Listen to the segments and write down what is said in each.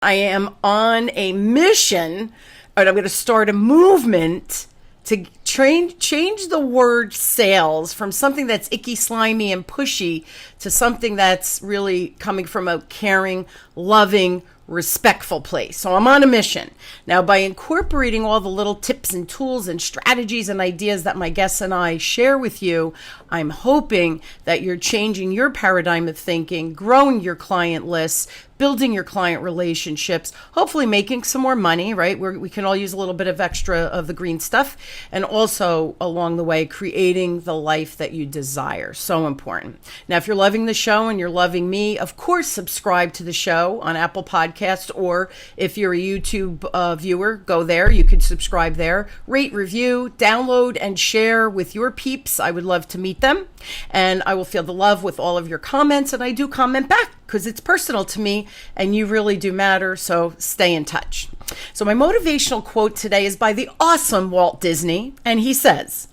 I am on a mission, and I'm going to start a movement to change the word sales from something that's icky, slimy, and pushy to something that's really coming from a caring, loving, respectful place. So I'm on a mission. Now, by incorporating all the little tips and tools and strategies and ideas that my guests and I share with you, I'm hoping that you're changing your paradigm of thinking, growing your client lists, building your client relationships, hopefully making some more money, right? We can all use a little bit of extra of the green stuff, and also along the way, creating the life that you desire. So important. Now, if you're loving the show and you're loving me, of course, subscribe to the show on Apple Podcasts, or if you're a YouTube viewer, go there. You can subscribe there, rate, review, download, and share with your peeps. I would love to meet them, and I will feel the love with all of your comments, and I do comment back because it's personal to me and you really do matter. So stay in touch. So my motivational quote today is by the awesome Walt Disney. And he says,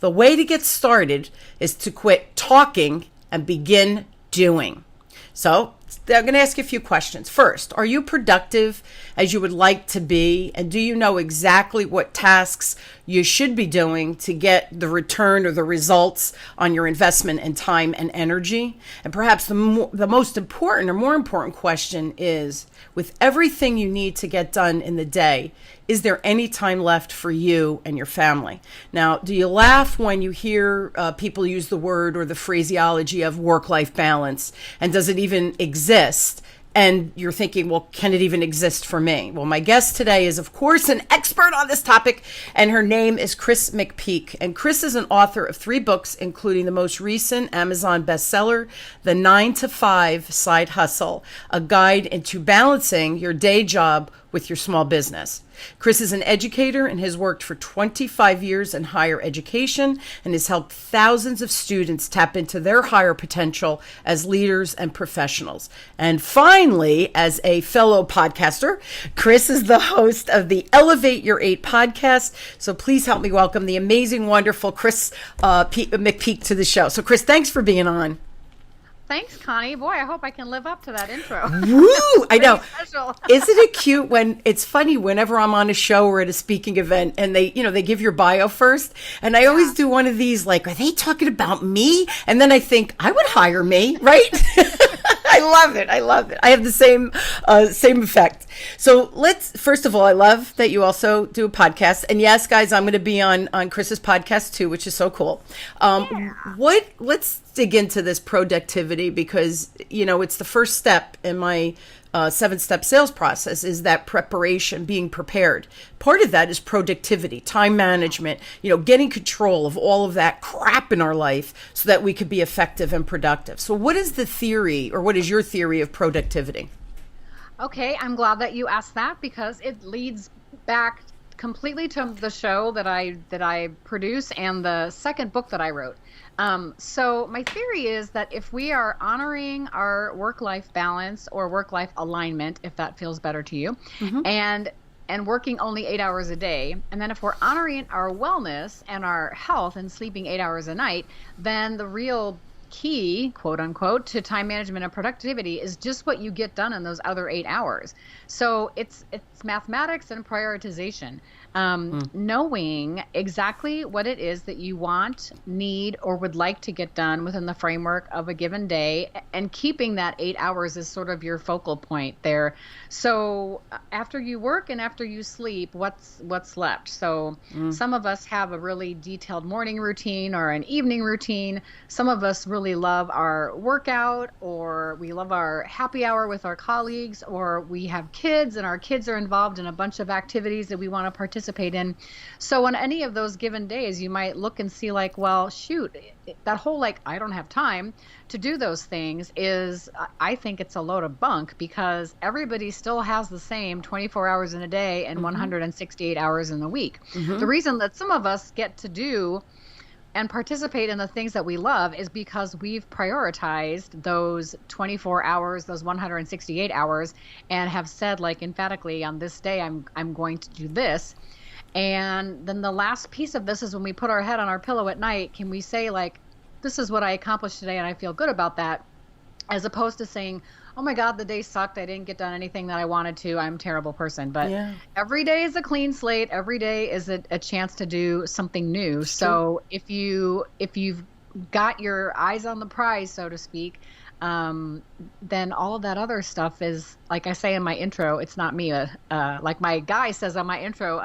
"The way to get started is to quit talking and begin doing." So I'm going to ask you a few questions. First, are you productive as you would like to be? And do you know exactly what tasks you should be doing to get the return or the results on your investment in time and energy? And perhaps the most important or more important question is, with everything you need to get done in the day, is there any time left for you and your family? Now, do you laugh when you hear people use the word or the phraseology of work-life balance? And does it even exist? And you're thinking, well, can it even exist for me? Well, my guest today is, of course, an expert on this topic, and her name is Chris McPeak. And Chris is an author of 3 books, including the most recent Amazon bestseller, The 9 to 5 Side Hustle, a guide into balancing your day job with your small business. Chris is an educator and has worked for 25 years in higher education and has helped thousands of students tap into their higher potential as leaders and professionals. And finally, as a fellow podcaster, Chris is the host of the Elevate Your 8 podcast. So please help me welcome the amazing, wonderful Chris McPeak to the show. So Chris, thanks for being on. Thanks, Connie. Boy, I hope I can live up to that intro. Woo! I know. Special. Isn't it cute when it's funny whenever I'm on a show or at a speaking event and they give your bio first, and I always do one of these like, are they talking about me? And then I think I would hire me, right? I love it. I love it. I have the same effect. So first of all, I love that you also do a podcast. And yes, guys, I'm going to be on Chris's podcast too, which is so cool. Let's dig into this productivity, because, it's the first step in my 7-step sales process, is that preparation, being prepared. Part of that is productivity, time management, getting control of all of that crap in our life so that we could be effective and productive. So what is the theory, or what is your theory of productivity? Okay, I'm glad that you asked that, because it leads back completely to the show that I produce and the second book that I wrote. So my theory is that if we are honoring our work-life balance or work-life alignment, if that feels better to you, and working only 8 hours a day, and then if we're honoring our wellness and our health and sleeping 8 hours a night, then the real key, quote unquote, to time management and productivity is just what you get done in those other 8 hours. So it's mathematics and prioritization. Knowing exactly what it is that you want, need, or would like to get done within the framework of a given day, and keeping that 8 hours as sort of your focal point there. So after you work and after you sleep, what's left? So some of us have a really detailed morning routine or an evening routine. Some of us really love our workout, or we love our happy hour with our colleagues, or we have kids and our kids are involved in a bunch of activities that we want to participate in. So on any of those given days, you might look and see like, well, shoot, that whole I don't have time to do those things I think it's a load of bunk, because everybody still has the same 24 hours in a day and 168 hours in the week. The reason that some of us get to do and participate in the things that we love is because we've prioritized those 24 hours, those 168 hours, and have said emphatically, on this day, I'm going to do this. And then the last piece of this is when we put our head on our pillow at night, can we say this is what I accomplished today and I feel good about that? as opposed to saying, oh my God, the day sucked. I didn't get done anything that I wanted to. I'm a terrible person. But Yeah, every day is a clean slate. Every day is a chance to do something new. it's true. So if you've got your eyes on the prize, so to speak, then all of that other stuff is, like I say in my intro, it's not me. Like my guy says on my intro,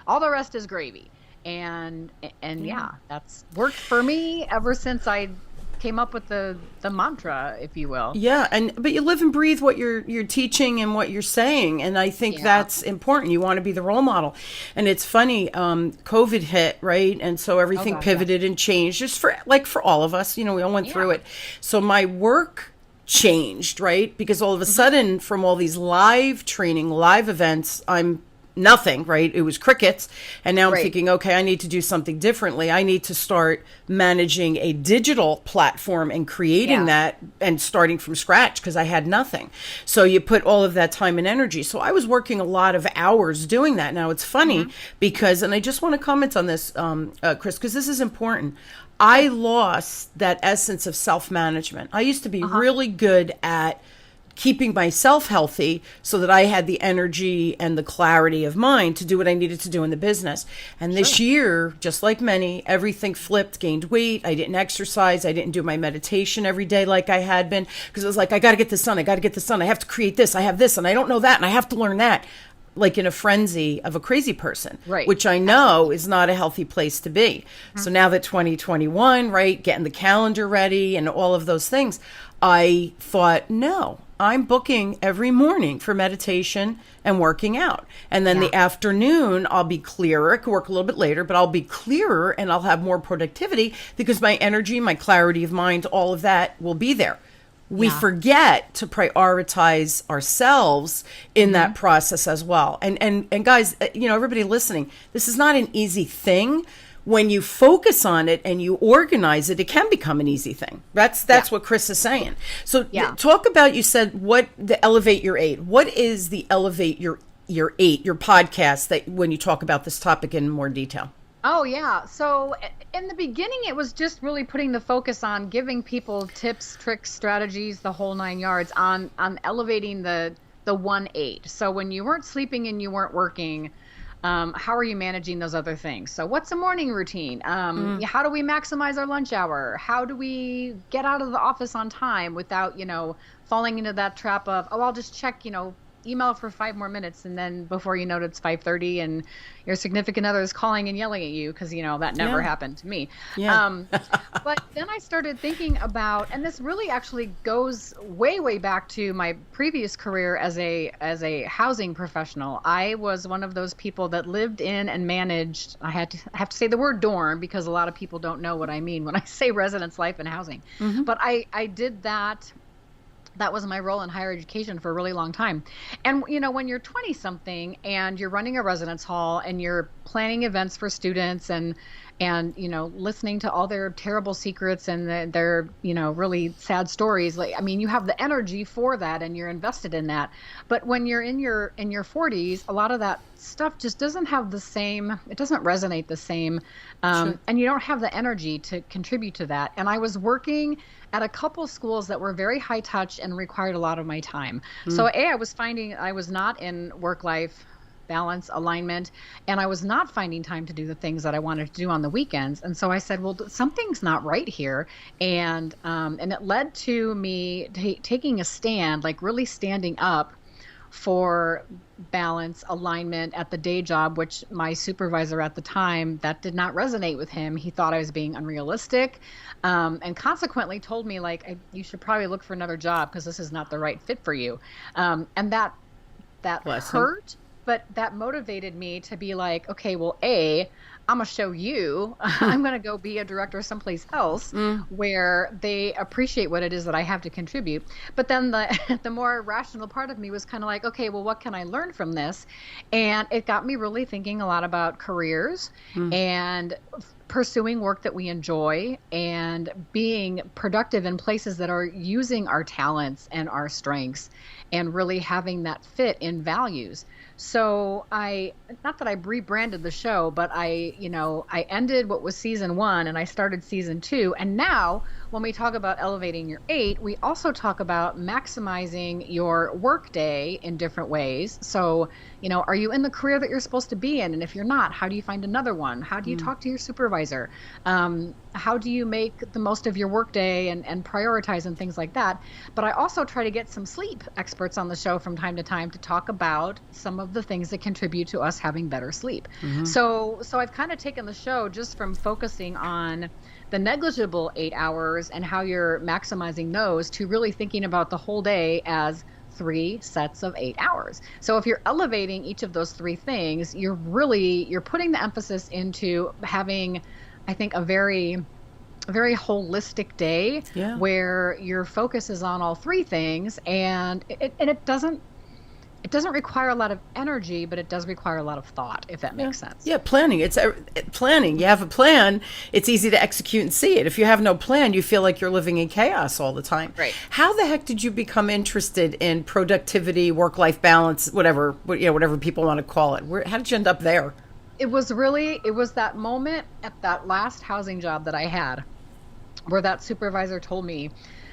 all the rest is gravy. And Yeah. yeah, that's worked for me ever since I came up with the mantra, if you will. Yeah, but you live and breathe what you're teaching and what you're saying, and I think Yeah. that's important. You want to be the role model, and it's funny. COVID hit, right, and so Oh everything God, yeah. pivoted and changed. Just for all of us, we all went through Yeah. it. So my work changed, right, because all of a Mhm. sudden, from all these live training, live events, I'm nothing, right? It was crickets. And now I'm Right. thinking, okay, I need to do something differently. I need to start managing a digital platform and creating Yeah. that and starting from scratch because I had nothing. So you put all of that time and energy. So I was working a lot of hours doing that. Now it's funny Mhm. because, and I just want to comment on this, Chris, because this is important. I lost that essence of self management. I used to be Uh-huh. really good at keeping myself healthy so that I had the energy and the clarity of mind to do what I needed to do in the business. And this Sure. year, just like many, everything flipped, gained weight. I didn't exercise. I didn't do my meditation every day like I had been because it was like, I got to get this done. I got to get this done. I have to create this. I have this and I don't know that. And I have to learn that. Like in a frenzy of a crazy person, Right. which I know is not a healthy place to be. So now that 2021, right, getting the calendar ready and all of those things, I thought, no, I'm booking every morning for meditation and working out. And then Yeah. the afternoon, I'll be clearer. I could work a little bit later, but I'll be clearer and I'll have more productivity because my energy, my clarity of mind, all of that will be there. We Yeah. forget to prioritize ourselves in that process as well. And guys, everybody listening, this is not an easy thing. When you focus on it and you organize it, it can become an easy thing. That's Yeah. what Chris is saying. So Yeah. talk about, you said what the Elevate Your Eight. What is the Elevate Your Eight, your podcast, that when you talk about this topic in more detail? Oh yeah. So in the beginning, it was just really putting the focus on giving people tips, tricks, strategies, the whole nine yards on elevating the 1-8. So when you weren't sleeping and you weren't working, how are you managing those other things? So what's a morning routine? How do we maximize our lunch hour? How do we get out of the office on time without, falling into that trap of, oh, I'll just check, email for 5 more minutes, and then before you know it, it's 5:30 and your significant other is calling and yelling at you because that never Yeah. happened to me. Yeah. But then I started thinking about, and this really actually goes way back to my previous career as a housing professional. I was one of those people that lived in and managed, I have to say the word dorm because a lot of people don't know what I mean when I say residence life and housing. But I did that. That was my role in higher education for a really long time. And, when you're 20 something and you're running a residence hall and you're planning events for students and listening to all their terrible secrets and their really sad stories, you have the energy for that and you're invested in that. But when you're in your 40s, a lot of that stuff just doesn't have the same, it doesn't resonate the same. Sure. And you don't have the energy to contribute to that. And I was working at a couple schools that were very high touch and required a lot of my time. So I was finding I was not in work-life balance, alignment, and I was not finding time to do the things that I wanted to do on the weekends. And so I said, well, something's not right here. And it led to me taking a stand, like really standing up for balance, alignment at the day job, which my supervisor at the time, that did not resonate with him. He thought I was being unrealistic, and consequently told me, like, you should probably look for another job because this is not the right fit for you. And that Bless him. hurt, but that motivated me to be like, okay, well, I'm going to show you, I'm going to go be a director someplace else where they appreciate what it is that I have to contribute. But then the more rational part of me was kind of like, okay, well, what can I learn from this? And it got me really thinking a lot about careers and pursuing work that we enjoy and being productive in places that are using our talents and our strengths and really having that fit in values. So not that I rebranded the show, but I ended what was season 1 and I started season 2. And now when we talk about elevating your 8, we also talk about maximizing your work day in different ways. So, are you in the career that you're supposed to be in? And if you're not, how do you find another one? How do you talk to your supervisor? How do you make the most of your work day and prioritize and things like that? But I also try to get some sleep experts on the show from time to time to talk about some of the things that contribute to us having better sleep. So I've kind of taken the show just from focusing on the negligible 8 hours and how you're maximizing those to really thinking about the whole day as 3 sets of 8 hours. So if you're elevating each of those 3 things, you're putting the emphasis into having, I think, a very holistic day where your focus is on all 3 things, and it doesn't require a lot of energy, but it does require a lot of thought, if that makes sense. Yeah, planning. It's planning. You have a plan, it's easy to execute and see it. If you have no plan, you feel like you're living in chaos all the time. Right. How the heck did you become interested in productivity, work-life balance, whatever people want to call it? How did you end up there? It was that moment at that last housing job that I had where that supervisor told me,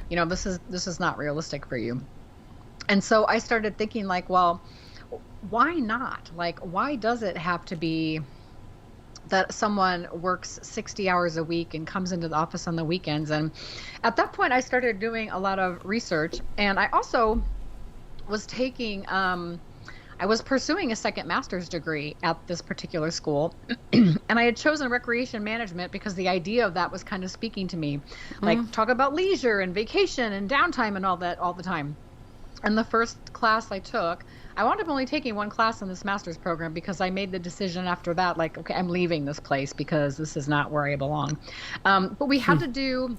this is not realistic for you. And so I started thinking like, well, why not? Like, why does it have to be that someone works 60 hours a week and comes into the office on the weekends? And at that point, I started doing a lot of research. And I also was I was pursuing a second master's degree at this particular school. And I had chosen recreation management because the idea of that was kind of speaking to me. Like, talk about leisure and vacation and downtime and all that all the time. And the first class I took, I wound up only taking 1 class in this master's program because I made the decision after that, like, okay, I'm leaving this place because this is not where I belong. But we had to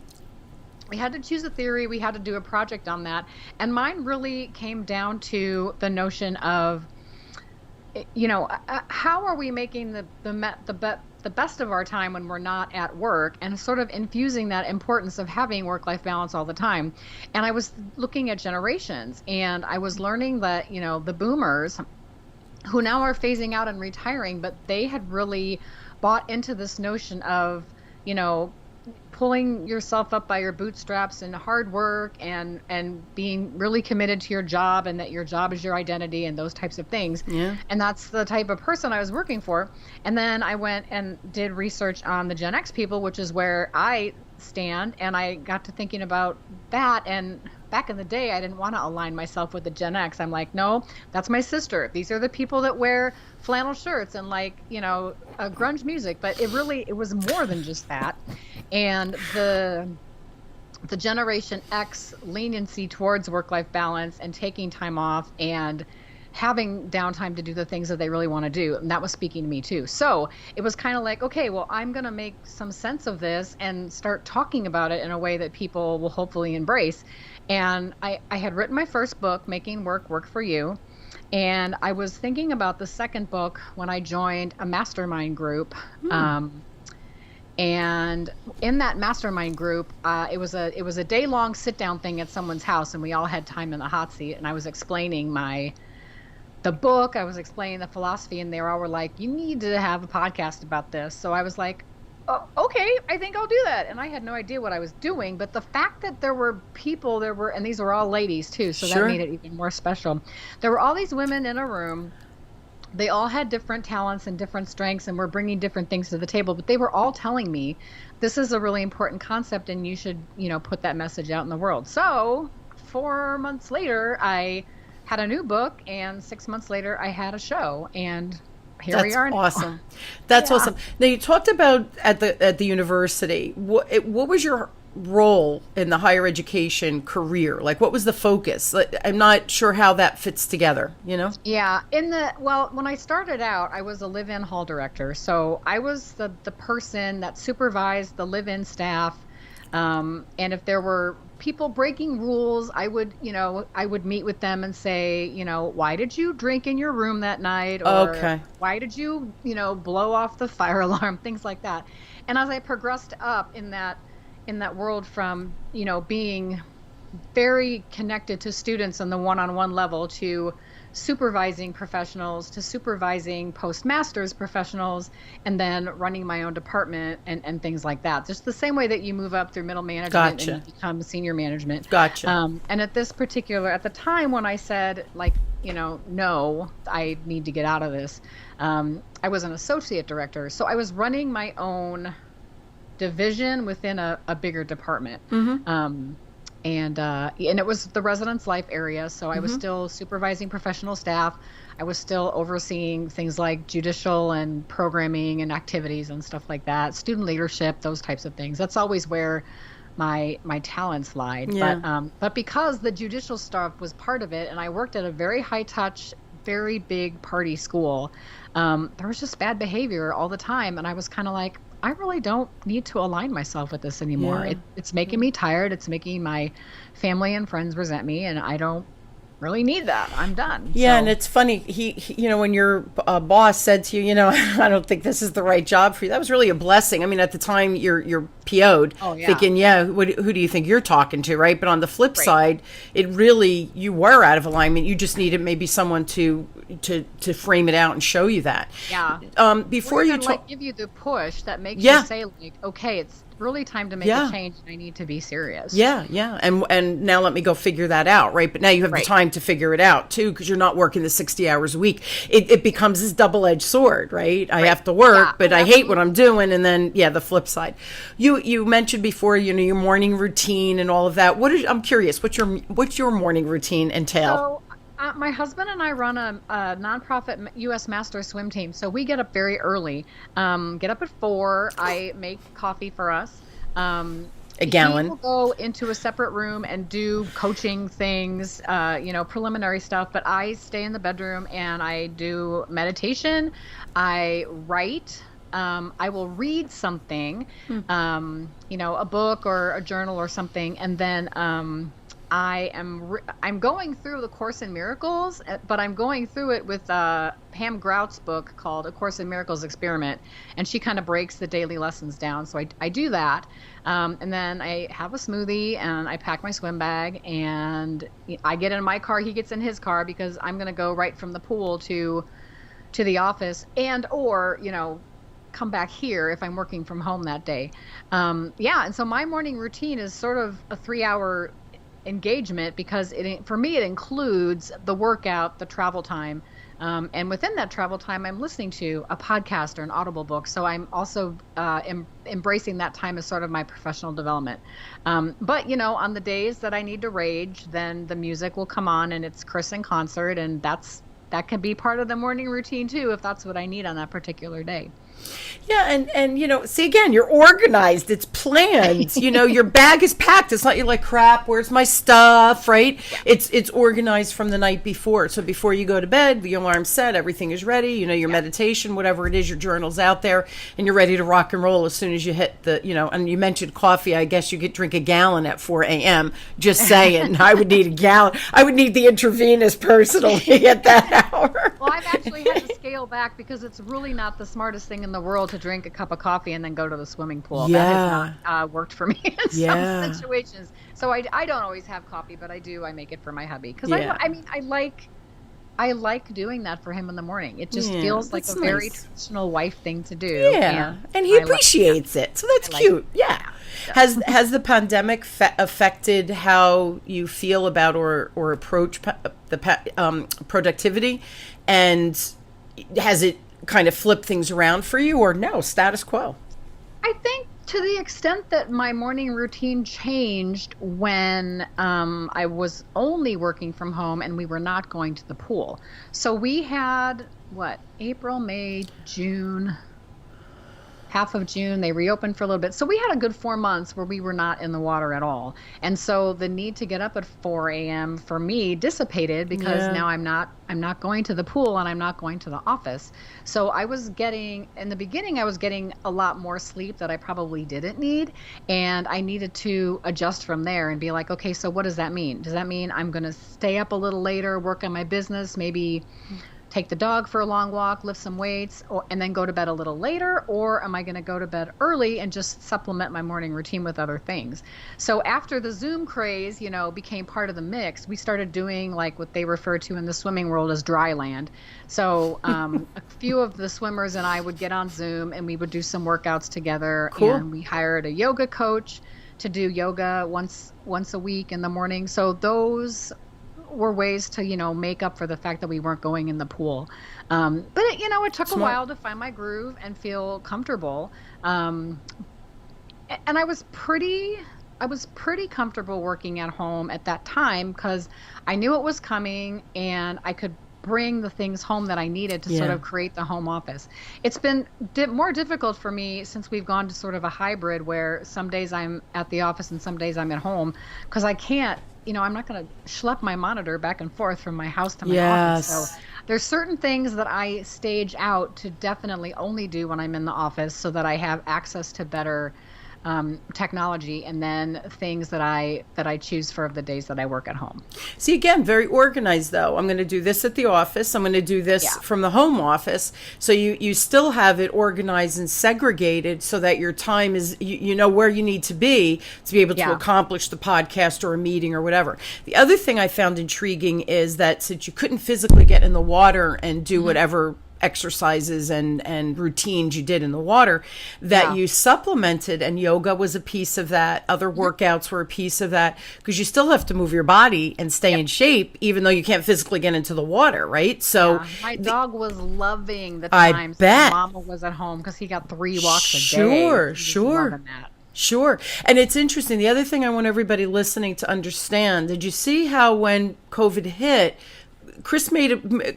choose a theory. We had to do a project on that. And mine really came down to the notion of, how are we making the best of our time when we're not at work, and sort of infusing that importance of having work-life balance all the time. And I was looking at generations, and I was learning that, the boomers who now are phasing out and retiring, but they had really bought into this notion of, pulling yourself up by your bootstraps and hard work and being really committed to your job, and that your job is your identity and those types of things. Yeah. And that's the type of person I was working for. And then I went and did research on the Gen X people, which is where I stand. And I got to thinking about that. And back in the day, I didn't want to align myself with the Gen X. I'm like, no, that's my sister. These are the people that wear flannel shirts and grunge music. But it was more than just that. And the Generation X leniency towards work-life balance and taking time off and having downtime to do the things that they really want to do. And that was speaking to me too. So it was kind of like, okay, well, I'm going to make some sense of this and start talking about it in a way that people will hopefully embrace. And I had written my first book, Making Work for You. And I was thinking about the second book when I joined a mastermind group. And in that mastermind group, it was a day-long sit-down thing at someone's house, and we all had time in the hot seat. And I was explaining the book, I was explaining the philosophy, and they all were like, "You need to have a podcast about this." So I was like, "Oh, okay, I think I'll do that." And I had no idea what I was doing, but the fact that there were people, and these were all ladies too, so that made it even more special. There were all these women in a room. They all had different talents and different strengths and were bringing different things to the table, but they were all telling me, this is a really important concept and you should, put that message out in the world. So 4 months later, I had a new book, and 6 months later I had a show, and here we are now. Awesome. That's awesome. Now, you talked about at the university. What was your role in the higher education career? Like, what was the focus? I'm not sure how that fits together, Yeah. When I started out, I was a live-in hall director. So I was the person that supervised the live-in staff. And if there were people breaking rules, I would meet with them and say, why did you drink in your room that night? Or why did you, blow off the fire alarm? Things like that. And as I progressed up in that world from, being very connected to students on the one-on-one level to supervising professionals to supervising postmasters professionals, and then running my own department and things like that. Just the same way that you move up through middle management and you become senior management. Gotcha. And at the time when I said, like, no, I need to get out of this, I was an associate director. So I was running my own division within a bigger department. And it was the residence life area. So I was still supervising professional staff. I was still overseeing things like judicial and programming and activities and stuff like that, student leadership, those types of things. That's always where my talents lied. Yeah. But because the judicial stuff was part of it, and I worked at a very high touch, very big party school, there was just bad behavior all the time. And I was kind of like, I really don't need to align myself with this anymore. Yeah. It's making me tired. It's making my family and friends resent me, and I don't really need that. I'm done. Yeah, So- and it's funny. He, when your boss said to you, I don't think this is the right job for you. That was really a blessing. I mean, at the time, you're PO'd, thinking, who do you think you're talking to, right? But on the flip side, it really, you were out of alignment. You just needed maybe someone to frame it out and show you that. Yeah. Before you talk, give you the push that makes you say, like, okay, it's really time to make a change, and I need to be serious. Yeah. And now let me go figure that out, right? But now you have the time to figure it out, too, because you're not working the 60 hours a week. It becomes this double-edged sword, right? I have to work, but I hate what I'm doing. And then, the flip side. You mentioned before, your morning routine and all of that. I'm curious, what's your morning routine entail? So, my husband and I run a nonprofit U.S. master swim team. So we get up very early, get up at 4. I make coffee for us. A gallon. He will go into a separate room and do coaching things, preliminary stuff. But I stay in the bedroom and I do meditation. I write. I will read something, a book or a journal or something, and then I'm going through the Course in Miracles, but I'm going through it with Pam Grout's book called A Course in Miracles Experiment, and she kind of breaks the daily lessons down. So I do that, and then I have a smoothie, and I pack my swim bag, and I get in my car. He gets in his car because I'm going to go right from the pool to the office, or come back here if I'm working from home that day. And so my morning routine is sort of a 3-hour engagement because for me it includes the workout, the travel time, and within that travel time I'm listening to a podcast or an Audible book. So I'm also embracing that time as sort of my professional development. But on the days that I need to rage, then the music will come on and it's Chris in concert, and that can be part of the morning routine too if that's what I need on that particular day. Yeah, and see, again, you're organized. It's planned. Your bag is packed. It's not you're like, crap, where's my stuff, right? Yeah. It's organized from the night before. So before you go to bed, the alarm's set, everything is ready. Your meditation, whatever it is, your journal's out there, and you're ready to rock and roll as soon as you hit the, and you mentioned coffee. I guess you could drink a gallon at 4 a.m. Just saying. I would need a gallon. I would need the intravenous personally at that hour. Well, I've actually had to scale back because it's really not the smartest thing in the world to drink a cup of coffee and then go to the swimming pool. Yeah. That has not worked for me in some situations. So I don't always have coffee, but I do. I make it for my hubby because I like doing that for him in the morning. It just feels like a very traditional wife thing to do. Yeah, and he appreciates it, so that's cute. Yeah. Has the pandemic affected how you feel about or approach the productivity, and has it kind of flip things around for you, or no, status quo? I think to the extent that my morning routine changed when I was only working from home and we were not going to the pool. So we had, April, May, June, half of June, they reopened for a little bit. So we had a good 4 months where we were not in the water at all. And so the need to get up at 4 a.m. for me dissipated because now I'm not going to the pool and I'm not going to the office. So in the beginning, I was getting a lot more sleep that I probably didn't need. And I needed to adjust from there and be like, okay, so what does that mean? Does that mean I'm going to stay up a little later, work on my business, maybe take the dog for a long walk, lift some weights, and then go to bed a little later? Or am I going to go to bed early and just supplement my morning routine with other things? So after the Zoom craze, became part of the mix, we started doing like what they refer to in the swimming world as dry land. So a few of the swimmers and I would get on Zoom and we would do some workouts together. Cool. And we hired a yoga coach to do yoga once a week in the morning. So those were ways to, make up for the fact that we weren't going in the pool. But it took a while to find my groove and feel comfortable. And I was pretty comfortable working at home at that time because I knew it was coming and I could bring the things home that I needed to sort of create the home office. It's been more difficult for me since we've gone to sort of a hybrid where some days I'm at the office and some days I'm at home because I can't, I'm not going to schlep my monitor back and forth from my house to my office. So there's certain things that I stage out to definitely only do when I'm in the office so that I have access to better technology, and then things that I choose for the days that I work at home. See, again, very organized though. I'm going to do this at the office. I'm going to do this from the home office. So you still have it organized and segregated so that your time is, you know where you need to be able to accomplish the podcast or a meeting or whatever. The other thing I found intriguing is that since you couldn't physically get in the water and do whatever exercises and routines you did in the water, that you supplemented, and yoga was a piece of that. Other workouts were a piece of that, because you still have to move your body and stay in shape, even though you can't physically get into the water, right? So my dog was loving the times that Mama was at home because he got 3 walks a day. Sure. And it's interesting. The other thing I want everybody listening to understand, did you see how when COVID hit, Chris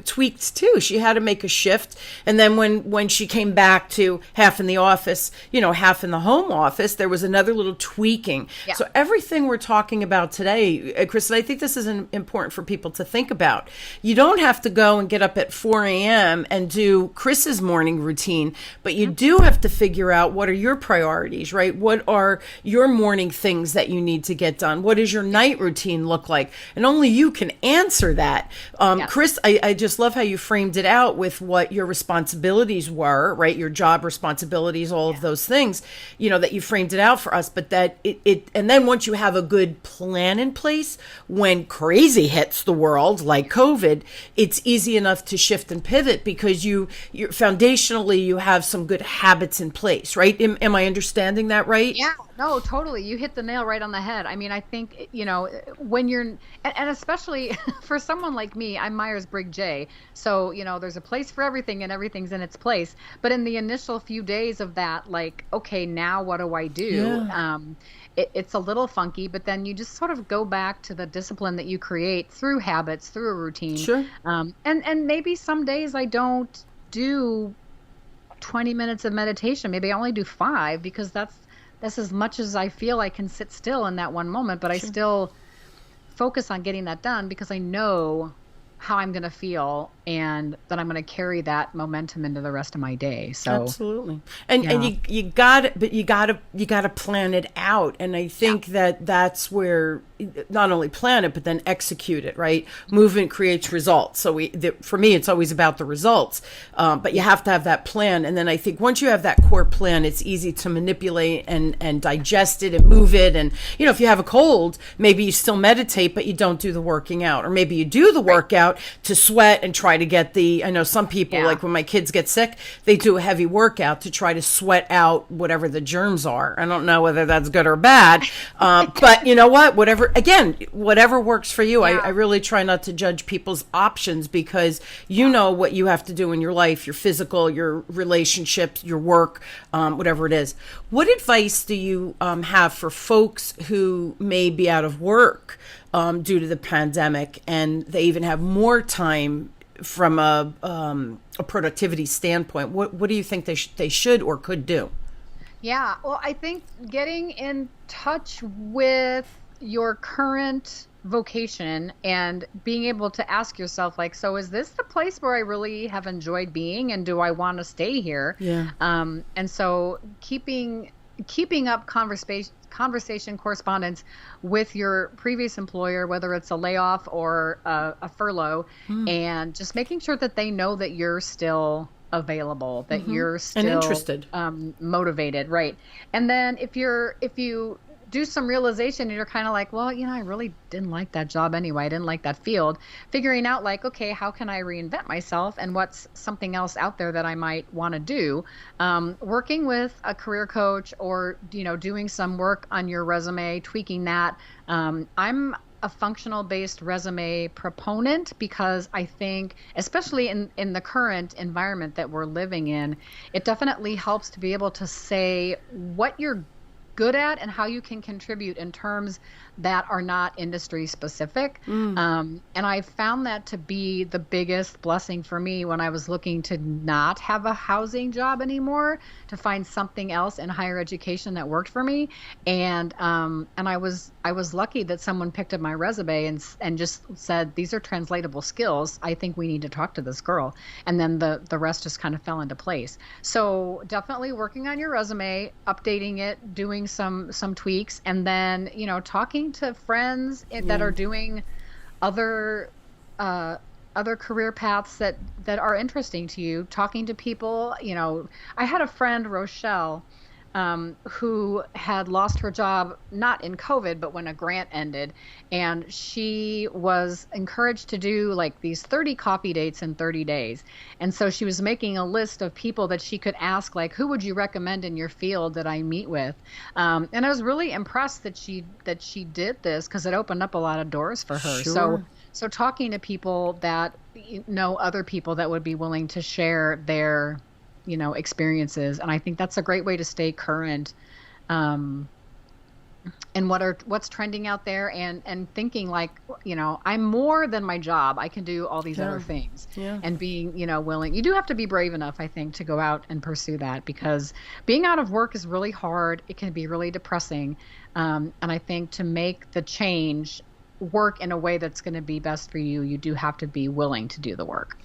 tweaked too. She had to make a shift. And then when she came back to half in the office, half in the home office, there was another little tweaking. Yeah. So everything we're talking about today, Chris, and I think this is important for people to think about. You don't have to go and get up at 4 a.m. and do Chris's morning routine, but you do have to figure out what are your priorities, right? What are your morning things that you need to get done? What does your night routine look like? And only you can answer that. Chris, I just love how you framed it out with what your responsibilities were, right? Your job responsibilities, all of those things, that you framed it out for us, but that and then once you have a good plan in place, when crazy hits the world like COVID, it's easy enough to shift and pivot because you foundationally, you have some good habits in place, right? Am I understanding that right? Yeah, no, totally. You hit the nail right on the head. I mean, I think, when you're, and especially for someone like me, I'm Myers-Briggs J. So, there's a place for everything and everything's in its place. But in the initial few days of that, like, okay, now what do I do? Yeah. It's a little funky, but then you just sort of go back to the discipline that you create through habits, through a routine. Sure. And maybe some days I don't do 20 minutes of meditation. Maybe I only do 5 because that's as much as I feel I can sit still in that one moment, but I still focus on getting that done because I know how I'm going to feel and that I'm going to carry that momentum into the rest of my day. So absolutely. And you got to plan it out. And I think that's where not only plan it, but then execute it, right? Movement creates results. So for me, it's always about the results. But you have to have that plan. And then I think once you have that core plan, it's easy to manipulate and digest it and move it. And, if you have a cold, maybe you still meditate, but you don't do the working out. Or maybe you do the workout to sweat and try to get I know some people, like when my kids get sick, they do a heavy workout to try to sweat out whatever the germs are. I don't know whether that's good or bad. But you know what? Whatever works for you. I really try not to judge people's options because you know what you have to do in your life, your physical, your relationships, your work, whatever it is. What advice do you have for folks who may be out of work due to the pandemic, and they even have more time from a productivity standpoint? What do you think they should or could do? Yeah, well, I think getting in touch with your current vocation and being able to ask yourself, like, so is this the place where I really have enjoyed being, and do I want to stay here? Yeah. And so keeping up conversation, correspondence with your previous employer, whether it's a layoff or a furlough, and just making sure that they know that you're still available, that you're still and interested, motivated, right? And then if you do some realization and you're kind of like, well, I really didn't like that job anyway. I didn't like that field. Figuring out like, okay, how can I reinvent myself and what's something else out there that I might want to do? Working with a career coach or, doing some work on your resume, tweaking that. I'm a functional based resume proponent because I think, especially in the current environment that we're living in, it definitely helps to be able to say what you're good at and how you can contribute in terms that are not industry specific. And I found that to be the biggest blessing for me when I was looking to not have a housing job anymore, to find something else in higher education that worked for me. And I was lucky that someone picked up my resume and just said, these are translatable skills. I think we need to talk to this girl. And then the rest just kind of fell into place. So definitely working on your resume, updating it, doing some tweaks, and then, talking to friends that are doing other career paths that are interesting to you, talking to people. I had a friend, Rochelle, who had lost her job, not in COVID, but when a grant ended. And she was encouraged to do like these 30 coffee dates in 30 days. And so she was making a list of people that she could ask, like, who would you recommend in your field that I meet with? And I was really impressed that she did this because it opened up a lot of doors for her. Sure. So talking to people that know other people that would be willing to share their experiences. And I think that's a great way to stay current, and what's trending out there, and thinking like, I'm more than my job. I can do all these other things, and being, willing. You do have to be brave enough, I think, to go out and pursue that, because being out of work is really hard. It can be really depressing. And I think to make the change work in a way that's going to be best for you, you do have to be willing to do the work.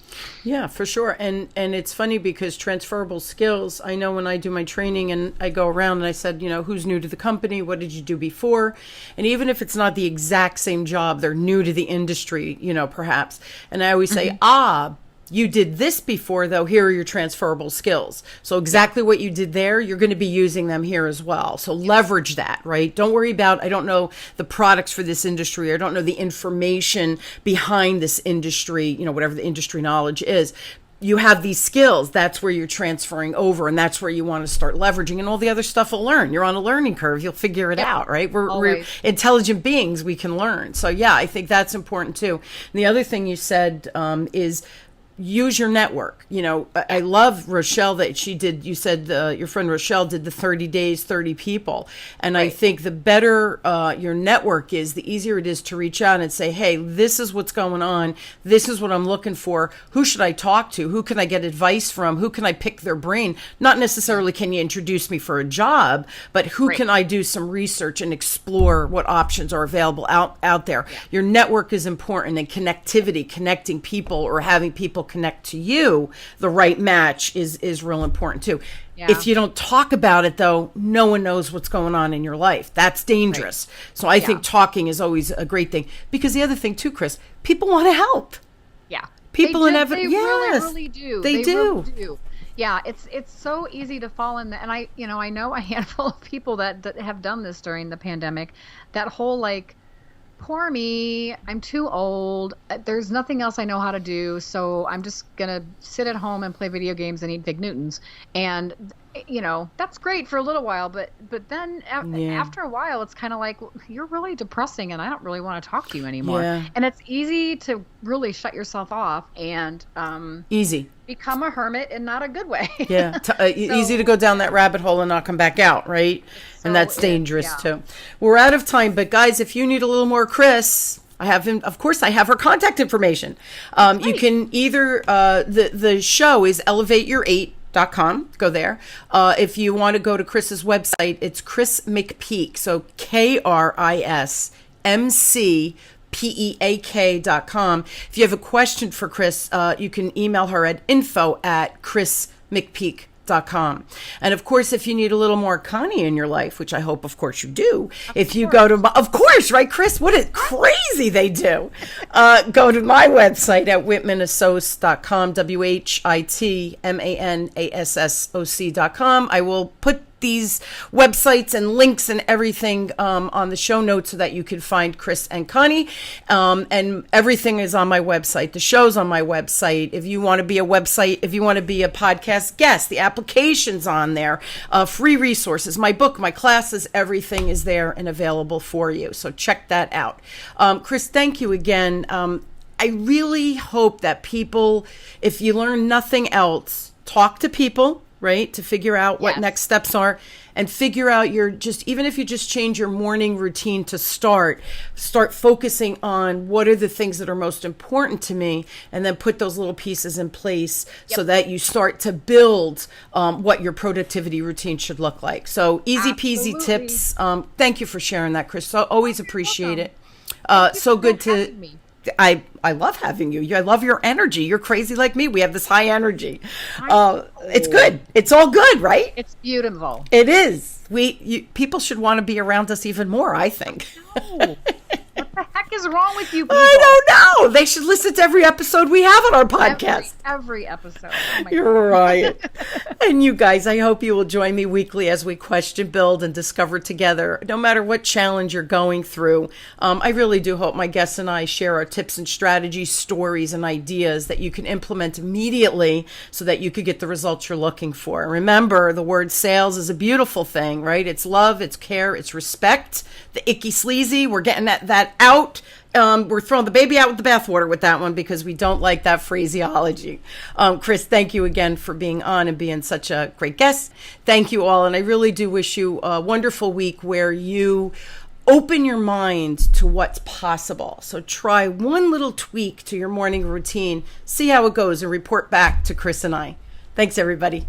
Yeah, for sure. And it's funny because transferable skills, I know when I do my training and I go around and I said, who's new to the company? What did you do before? And even if it's not the exact same job, they're new to the industry, perhaps. And I always say, you did this before, though. Here are your transferable skills. So exactly what you did there, you're going to be using them here as well. So leverage that, right? Don't worry about, I don't know the products for this industry. I don't know the information behind this industry, whatever the industry knowledge is. You have these skills. That's where you're transferring over, and that's where you want to start leveraging, and all the other stuff will learn. You're on a learning curve. You'll figure it out, right? We're intelligent beings. We can learn. So yeah, I think that's important too. And the other thing you said is use your network. I love Rochelle that she did. You said your friend Rochelle did the 30 days, 30 people. And I think the better your network is, the easier it is to reach out and say, hey, this is what's going on. This is what I'm looking for. Who should I talk to? Who can I get advice from? Who can I pick their brain? Not necessarily can you introduce me for a job, but who can I do some research and explore what options are available out there? Yeah. Your network is important, and connectivity, connecting people or having people connect to you, the right match is real important too. Yeah. If you don't talk about it, though, no one knows what's going on in your life. That's dangerous. Right. So I think talking is always a great thing, because the other thing too, Chris, people want to help. Yeah. People they really do. They do. Really do. Yeah, it's so easy to fall in and I know a handful of people that have done this during the pandemic. That whole like, poor me, I'm too old. There's nothing else I know how to do, so I'm just going to sit at home and play video games and eat Fig Newtons. And, that's great for a little while, but then after a while, it's kind of like, you're really depressing and I don't really want to talk to you anymore. Yeah. And it's easy to really shut yourself off and become a hermit in not a good way. Yeah, easy to go down that rabbit hole and not come back out, right? And that's dangerous too. We're out of time, but guys, if you need a little more Chris, I have him. Of course, I have her contact information. You can either the show is elevateyour8.com. Go there. If you want to go to Chris's website, it's Chris McPeak. So KrisMcPeak.com. If you have a question for Chris, you can email her at info@chrismcpeak.com. www.connie.com. And of course, if you need a little more Connie in your life, which I hope, of course, you do, if you go to, of course, right, Chris? What is crazy they do? Go to my website at whitmanassoc.com, WHITMANASSOC.com. I will put these websites and links and everything on the show notes so that you can find Chris and Connie. And everything is on my website. The show's on my website. If you want to be a podcast guest, the application's on there. Free resources, my book, my classes, everything is there and available for you. So check that out. Chris, thank you again. I really hope that people, if you learn nothing else, talk to people, right, to figure out what next steps are, and figure out even if you just change your morning routine to start focusing on what are the things that are most important to me, and then put those little pieces in place so that you start to build what your productivity routine should look like. So easy peasy tips. Thank you for sharing that, Chris. So always appreciate it. So good to me. I love having you. I love your energy. You're crazy like me. We have this high energy. It's good. It's all good, right? It's beautiful. It is. People should want to be around us even more, I think. No. What the heck is wrong with you people? I don't know. They should listen to every episode we have on our podcast. Every episode. Oh my You're right. And you guys, I hope you will join me weekly as we question, build, and discover together, no matter what challenge you're going through. I really do hope my guests and I share our tips and strategies, stories, and ideas that you can implement immediately so that you could get the results you're looking for. Remember, the word sales is a beautiful thing, right? It's love, it's care, it's respect. The icky sleazy, we're getting that out. We're throwing the baby out with the bathwater with that one because we don't like that phraseology. Chris, thank you again for being on and being such a great guest. Thank you all. And I really do wish you a wonderful week where you open your mind to what's possible. So try one little tweak to your morning routine, see how it goes, and report back to Chris and I. Thanks, everybody.